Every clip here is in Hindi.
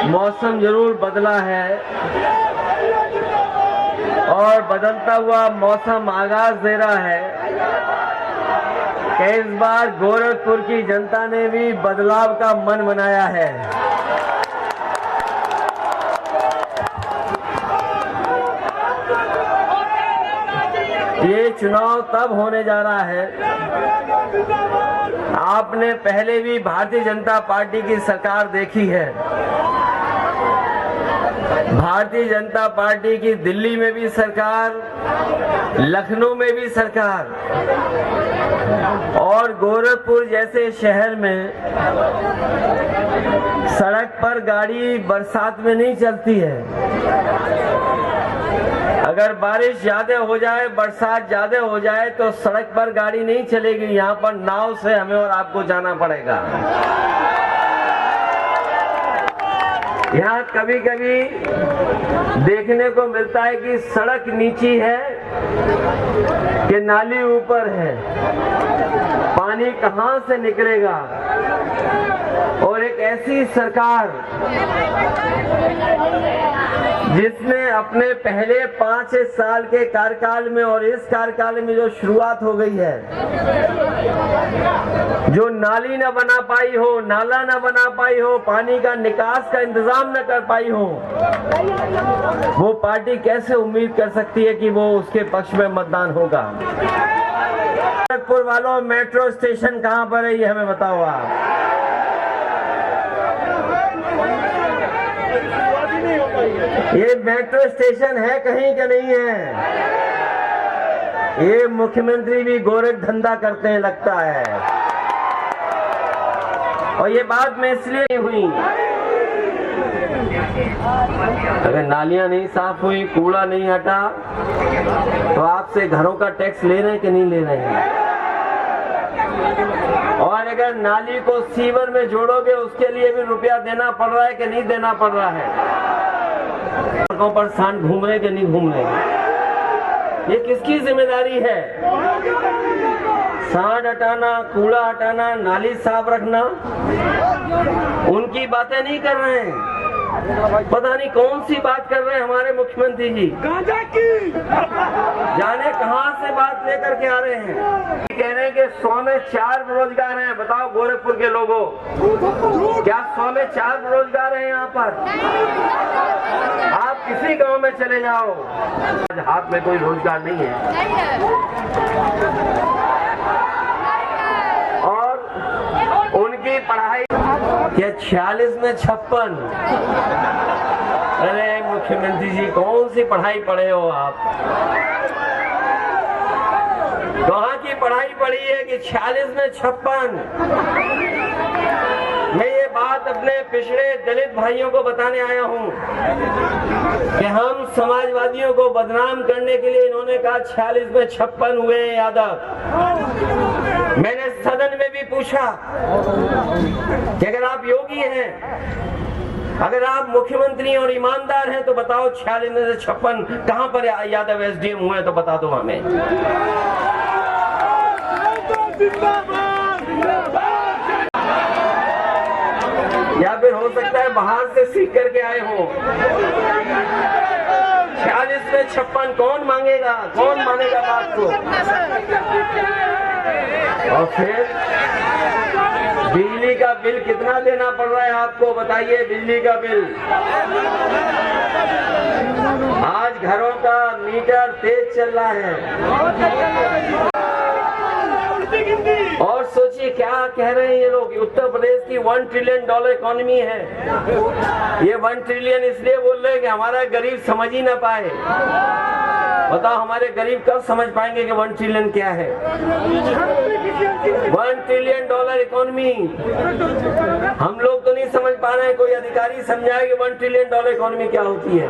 मौसम जरूर बदला है और बदलता हुआ मौसम आगाज दे रहा है कि इस बार गोरखपुर की जनता ने भी बदलाव का मन बनाया है। ये चुनाव तब होने जा रहा है, आपने पहले भी भारतीय जनता पार्टी की सरकार देखी है। भारतीय जनता पार्टी की दिल्ली में भी सरकार, लखनऊ में भी सरकार, और गोरखपुर जैसे शहर में सड़क पर गाड़ी बरसात में नहीं चलती है। अगर बारिश ज्यादा हो जाए, बरसात ज्यादा हो जाए तो सड़क पर गाड़ी नहीं चलेगी, यहाँ पर नाव से हमें और आपको जाना पड़ेगा। यहाँ कभी कभी देखने को मिलता है कि सड़क नीची है कि नाली ऊपर है, पानी कहाँ से निकलेगा। और एक ऐसी सरकार जिसने अपने पहले 5 साल के कार्यकाल में और इस कार्यकाल में जो शुरुआत हो गई है, जो नाली न बना पाई हो, नाला न बना पाई हो, पानी का निकास का इंतजाम न कर पाई हो, वो पार्टी कैसे उम्मीद कर सकती है कि वो उसके पक्ष में मतदान होगा। गोरखपुर वालों, मेट्रो स्टेशन कहाँ पर है ये हमें बताओ आप। ये मेट्रो स्टेशन है कहीं का नहीं है। ये मुख्यमंत्री भी गोरख धंधा करते हैं लगता है। और ये बात में इसलिए हुई, अगर नालियां नहीं साफ हुई, कूड़ा नहीं हटा, तो आपसे घरों का टैक्स ले रहे हैं कि नहीं ले रहे हैं। और अगर नाली को सीवर में जोड़ोगे उसके लिए भी रुपया देना पड़ रहा है कि नहीं देना पड़ रहा है। सड़कों पर सांड घूम रहे कि नहीं घूम रहे, ये किसकी जिम्मेदारी है। सांड हटाना, कूड़ा हटाना, नाली साफ रखना, उनकी बातें नहीं कर रहे हैं। पता नहीं कौन सी बात कर रहे हैं हमारे मुख्यमंत्री जी, गांजा की जाने कहां से बात लेकर के आ रहे हैं। कह रहे हैं कि 100 में 4 बेरोजगार हैं। बताओ गोरखपुर के लोगों, क्या 100 में 4 बेरोजगार हैं यहाँ पर? आप किसी गांव में चले जाओ, हाथ में कोई रोजगार नहीं है। और उनकी पढ़ाई क्या 46 में 56? अरे मुख्यमंत्री जी, कौन सी पढ़ाई पढ़े हो आप? कहाँ की पढ़ाई पढ़ी है कि 46 में 56? मैं ये बात अपने पिछड़े दलित भाइयों को बताने आया हूँ कि हम समाजवादियों को बदनाम करने के लिए इन्होंने कहा 46 में 56 हुए हैं यादव। मैंने सदन में भी पूछा कि अगर आप योगी हैं, अगर आप मुख्यमंत्री और ईमानदार हैं तो बताओ 46 में से 56 कहां पर यादव एसडीएम हुए, तो बता दो हमें। या फिर हो सकता है बाहर से सीख करके आए हो। 46 में 56 कौन मांगेगा, कौन मानेगा बात को। और फिर बिजली का बिल कितना देना पड़ रहा है आपको, बताइए। बिजली का बिल आज घरों का मीटर तेज चल रहा है। और सोचिए क्या कह रहे हैं ये लोग, उत्तर प्रदेश की $1 ट्रिलियन इकोनॉमी है। ये 1 ट्रिलियन इसलिए बोल रहे हैं कि हमारा गरीब समझ ही ना पाए। बताओ हमारे गरीब कब समझ पाएंगे कि 1 ट्रिलियन क्या है। $1 ट्रिलियन इकोनॉमी हम लोग तो नहीं समझ पा रहे हैं। कोई अधिकारी समझाए कि $1 ट्रिलियन इकोनॉमी क्या होती है।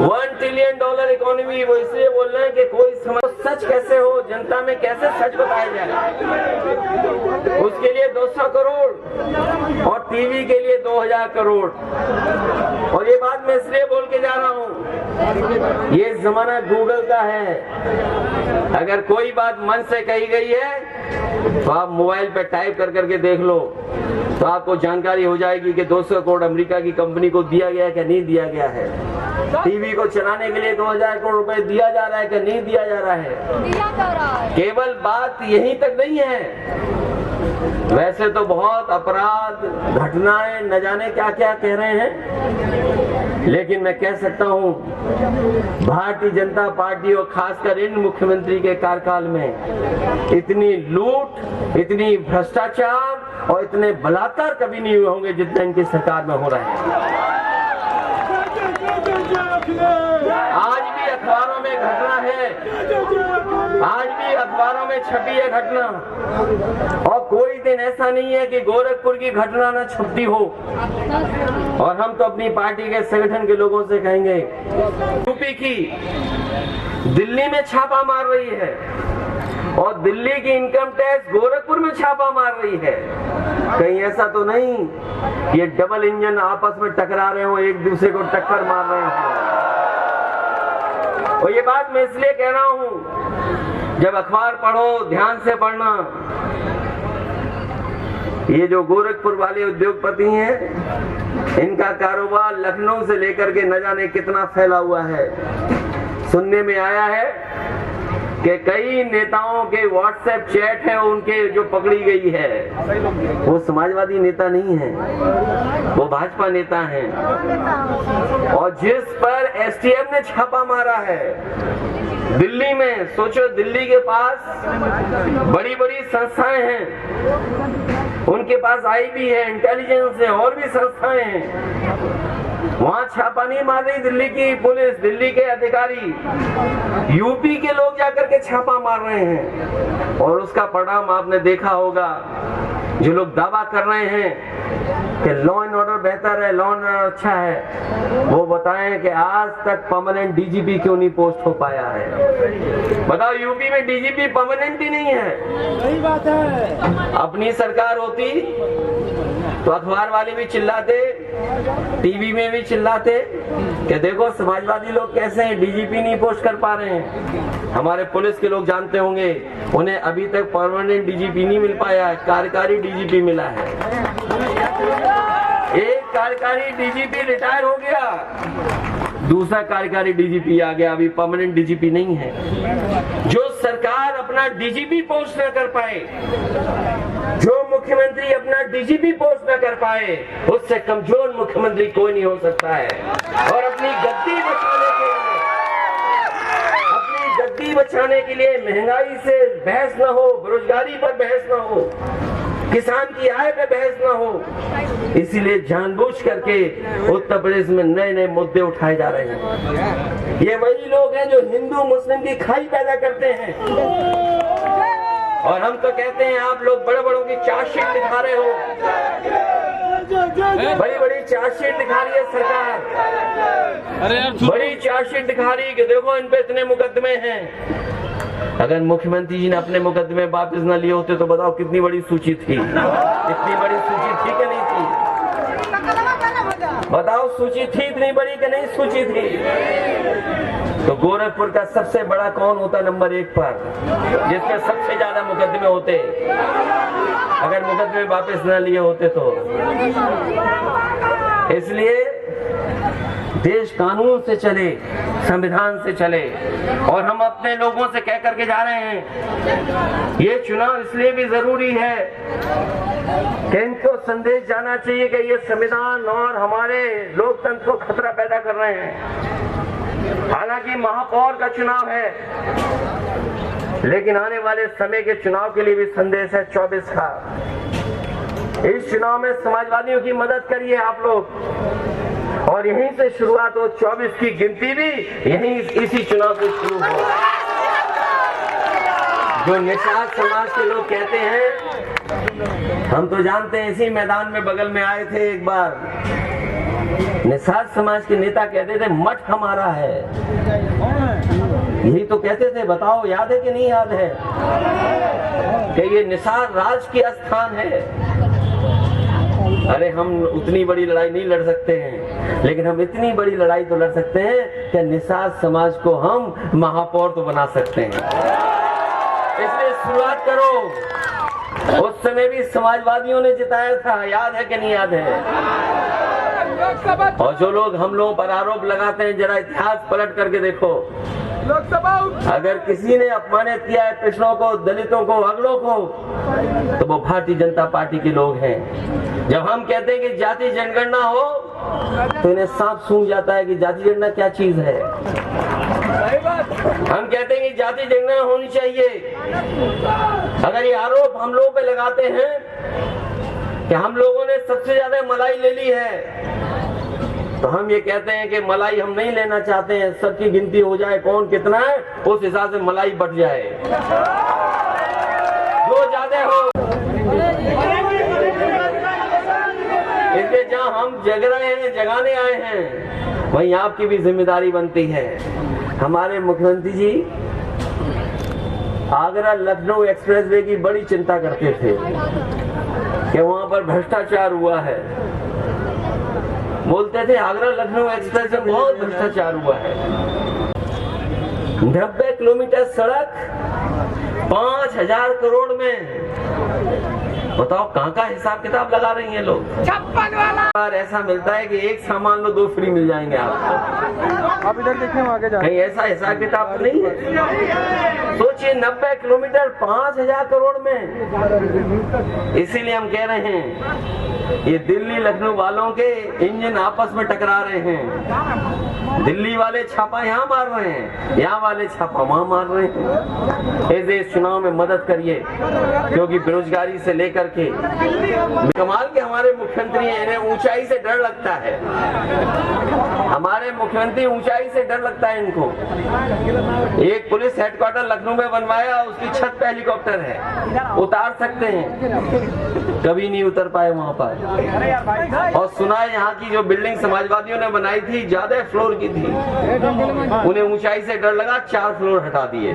$1 ट्रिलियन इकोनॉमी वो इसलिए बोल रहे हैं कि कोई समझ, सच कैसे हो, जनता में कैसे सच बताया जाए। उसके लिए 200 करोड़ और टीवी के लिए 2000 करोड़। और ये बात मैं इसलिए बोल के जा रहा हूँ, ये जमाना गूगल का है। अगर कोई बात मन से कही गई है तो आप मोबाइल पे टाइप कर करके देख लो। तो आपको जानकारी हो जाएगी कि 200 करोड़ अमेरिका की कंपनी को दिया गया है कि नहीं दिया गया है। टीवी को चलाने के लिए 2000 करोड़ रुपए दिया जा रहा है कि नहीं दिया जा रहा है। केवल बात यहीं तक नहीं है, वैसे तो बहुत अपराध घटनाएं न जाने क्या क्या कह रहे हैं, लेकिन मैं कह सकता हूं भारतीय जनता पार्टी और खासकर इन मुख्यमंत्री के कार्यकाल में इतनी लूट, इतनी भ्रष्टाचार और इतने बलात्कार कभी नहीं हुए होंगे जितने इनकी सरकार में हो रहे हैं। आज भी अखबारों में घटना है, आज भी अखबारों में छपी है घटना, और कोई दिन ऐसा नहीं है कि गोरखपुर की घटना न छपती हो। और हम तो अपनी पार्टी के संगठन के लोगों से कहेंगे, यूपी की दिल्ली में छापा मार रही है और दिल्ली की इनकम टैक्स गोरखपुर में छापा मार रही है। कहीं ऐसा तो नहीं ये डबल इंजन आपस में टकरा रहे हो, एक दूसरे को टक्कर मार रहे हो। और ये बात मैं इसलिए कह रहा हूं, जब अखबार पढ़ो ध्यान से पढ़ना, ये जो गोरखपुर वाले उद्योगपति हैं, इनका कारोबार लखनऊ से लेकर के न जाने कितना फैला हुआ है। सुनने में आया है कि कई नेताओं के व्हाट्सएप चैट है उनके जो पकड़ी गई है, वो समाजवादी नेता नहीं है, वो भाजपा नेता हैं। और जिस पर एसटीएफ ने छापा मारा है दिल्ली में, सोचो दिल्ली के पास बड़ी बड़ी संस्थाएं हैं, उनके पास आईबी है, इंटेलिजेंस है, और भी संस्थाएं हैं, वहां छापा नहीं मार रही दिल्ली की पुलिस, दिल्ली के अधिकारी, यूपी के लोग जाकर के छापा मार रहे हैं। और उसका परिणाम आपने देखा होगा, जो लोग दावा कर रहे हैं कि लॉ एंड ऑर्डर बेहतर है, लॉ एंड ऑर्डर अच्छा है, वो बताएं कि आज तक परमानेंट डीजीपी क्यों नहीं पोस्ट हो पाया है। बताओ, यूपी में डीजीपी परमानेंट ही नहीं है। सही बात है। अपनी सरकार होती तो अखबार वाले भी चिल्लाते, टीवी में भी चिल्लाते कि देखो समाजवादी लोग कैसे हैं, डीजीपी नहीं पोस्ट कर पा रहे हैं। हमारे पुलिस के लोग जानते होंगे, उन्हें अभी तक परमानेंट डीजीपी नहीं मिल पाया है, कार्यकारी डीजीपी मिला है। एक कार्यकारी डीजीपी रिटायर हो गया, दूसरा कार्यकारी डीजीपी आ गया, अभी परमानेंट डीजीपी नहीं है। जो सरकार अपना डीजीपी पोस्ट न कर पाए, जो मुख्यमंत्री अपना डीजीपी पोस्ट न कर पाए, उससे कमजोर मुख्यमंत्री कोई नहीं हो सकता है। और अपनी गद्दी बचाने के लिए महंगाई से बहस न हो, बेरोजगारी पर बहस न हो, किसान की आय पे बहस न हो, इसीलिए जानबूझ करके उत्तर प्रदेश में नए नए मुद्दे उठाए जा रहे हैं। ये वही लोग हैं जो हिंदू मुस्लिम की खाई पैदा करते हैं। और हम तो कहते हैं आप लोग बड़े बड़ों की चार्जशीट दिखा रहे हो, बड़ी बड़ी चार्जशीट दिखा रही है सरकार, बड़ी चार्जशीट दिखा रही है कि देखो इन पे इतने मुकदमे हैं। अगर मुख्यमंत्री जी ने अपने मुकदमे वापस न लिए होते तो बताओ कितनी बड़ी सूची थी, इतनी बड़ी सूची थी कि नहीं थी? बताओ सूची थी इतनी बड़ी कि नहीं सूची थी? तो गोरखपुर का सबसे बड़ा कौन होता नंबर 1 पर, जिसमें सबसे ज्यादा मुकदमे होते, अगर मुकदमे वापस न लिए होते तो? इसलिए देश कानून से चले, संविधान से चले। और हम अपने लोगों से कह करके जा रहे हैं, ये चुनाव इसलिए भी जरूरी है कि इनको संदेश जाना चाहिए कि ये संविधान और हमारे लोकतंत्र को खतरा पैदा कर रहे हैं। हालांकि महापौर का चुनाव है, लेकिन आने वाले समय के चुनाव के लिए भी संदेश है 24 का। इस चुनाव में समाजवादियों की मदद करिए आप लोग, और यहीं से शुरुआत हो, 24 की गिनती भी यहीं इसी चुनाव से शुरू हो। जो निषाद समाज के लोग कहते हैं, हम तो जानते हैं, इसी मैदान में बगल में आए थे एक बार, निषाद समाज के नेता कहते थे मठ हमारा है, यही तो कहते थे। बताओ याद है कि नहीं याद है कि ये निषाद राज की स्थान है? अरे हम उतनी बड़ी लड़ाई नहीं लड़ सकते हैं, लेकिन हम इतनी बड़ी लड़ाई तो लड़ सकते हैं कि निषाद समाज को हम महापौर तो बना सकते हैं। इसलिए शुरुआत करो, उस समय भी समाजवादियों ने जिताया था, याद है कि नहीं याद है? और जो लोग हम लोगों पर आरोप लगाते हैं, जरा इतिहास पलट करके देखो। अगर किसी ने अपमानित किया है पिछड़ों को, दलितों को, अगड़ों को, तो वो भारतीय जनता पार्टी के लोग हैं। जब हम कहते हैं कि जाति जनगणना हो, तो इन्हें साफ सूझ जाता है कि जाति जनगणना क्या चीज है। हम कहते हैं कि जाति जनगणना होनी चाहिए। अगर ये आरोप हम लोगों पे लगाते हैं कि हम लोगों ने सबसे ज्यादा मलाई ले ली है, तो हम ये कहते हैं कि मलाई हम नहीं लेना चाहते हैं। सबकी गिनती हो जाए कौन कितना है, उस हिसाब से मलाई बढ़ जाए, जो ज्यादा हो। इसलिए जहां हम जग रहे हैं, जगाने आए हैं, वहीं आपकी भी जिम्मेदारी बनती है। हमारे मुख्यमंत्री जी आगरा लखनऊ एक्सप्रेसवे की बड़ी चिंता करते थे कि वहां पर भ्रष्टाचार हुआ है। बोलते थे आगरा लखनऊ एक्सप्रेस में बहुत भ्रष्टाचार हुआ है। 90 किलोमीटर सड़क 5,000 करोड़ में, बताओ कहाँ का हिसाब किताब लगा रही हैं लोग। 56 वाला ऐसा मिलता है कि एक सामान लो 2 फ्री मिल जाएंगे आपको। आप इधर देखें, आगे जाए। कहीं ऐसा हिसाब किताब तो नहीं है? सोचिए 90 किलोमीटर 5,000 करोड़ में। इसीलिए हम कह रहे हैं ये दिल्ली लखनऊ वालों के इंजन आपस में टकरा रहे हैं। दिल्ली वाले छापा यहाँ मार रहे हैं, यहाँ वाले छापा वहाँ मार रहे हैं। ऐसे इस चुनाव में मदद करिए, क्योंकि बेरोजगारी से लेकर के कमाल के हमारे मुख्यमंत्री हैं, इन्हें ऊंचाई से डर लगता है। हमारे मुख्यमंत्री ऊंचाई से डर लगता है इनको। एक पुलिस हेडक्वार्टर लखनऊ में बनवाया, उसकी छत पे हेलीकॉप्टर है, उतार सकते हैं, कभी नहीं उतर पाए वहां पर। और सुना है यहाँ की जो बिल्डिंग समाजवादियों ने बनाई थी, ज्यादा फ्लोर की थी, उन्हें ऊंचाई से डर लगा, 4 फ्लोर हटा दिए।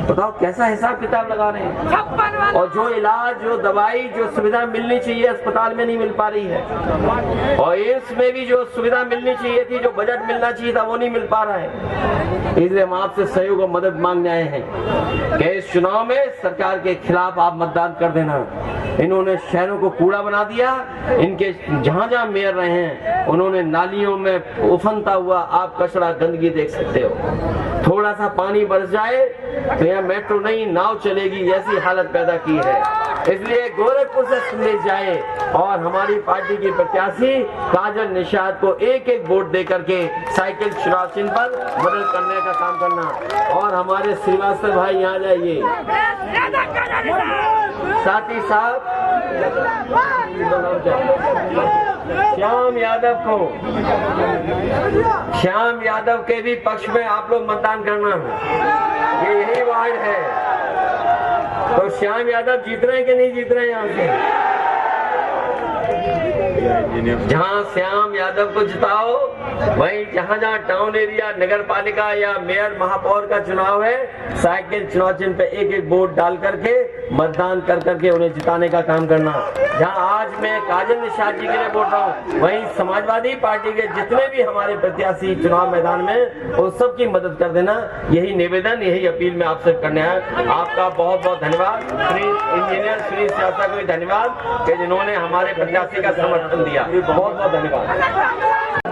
बताओ कैसा हिसाब किताब लगा रहे हैं। और जो इलाज, जो दवाई, जो सुविधा मिलनी चाहिए अस्पताल में नहीं मिल पा रही है। और एम्स में भी जो सुविधा मिलनी चाहिए थी, जो बजट मिलना चाहिए था, वो नहीं मिल पा रहा है। इसलिए हम आपसे सहयोग और मदद मांगने आए हैं कि इस चुनाव में सरकार के खिलाफ आप मतदान कर देना। इन्होंने शहरों को कूड़ा बना दिया। इनके जहां जहां मेयर रहे हैं, उन्होंने नालियों में उफनता हुआ आप कचरा गंदगी देख सकते हो। थोड़ा सा पानी बरस जाए तो यहाँ मेट्रो नहीं, नाव चलेगी, ऐसी हालत पैदा की है। इसलिए गोरखपुर से संदेश जाए और हमारी पार्टी की प्रत्याशी काजल निषाद को एक एक वोट दे करके साइकिल चुनाव चिन्ह पर मदद करने का काम करना। और हमारे श्रीवास्तव भाई यहाँ जाइए, साथ ही साथ श्याम यादव के भी पक्ष में आप लोग मतदान करना है। ये यही वार्ड है, तो श्याम यादव जीत रहे हैं कि नहीं जीत रहे हैं यहाँ से? जहाँ श्याम यादव को जिताओ, वहीं जहाँ जहाँ टाउन एरिया, नगर पालिका या मेयर महापौर का चुनाव है, साइकिल चुनाव चिन्ह पे एक एक वोट डाल करके मतदान कर करके उन्हें जिताने का काम करना। जहाँ आज मैं काजल निषाद जी के लिए बोल रहा हूँ, वहीं समाजवादी पार्टी के जितने भी हमारे प्रत्याशी चुनाव मैदान में, उन सब की मदद कर देना। यही निवेदन, यही अपील मैं आपसे करने आया। आपका बहुत बहुत धन्यवाद। श्री इंजीनियर श्री सियासा को भी धन्यवाद कि जिन्होंने हमारे प्रत्याशी का समर्थन दिया। बहुत बहुत धन्यवाद।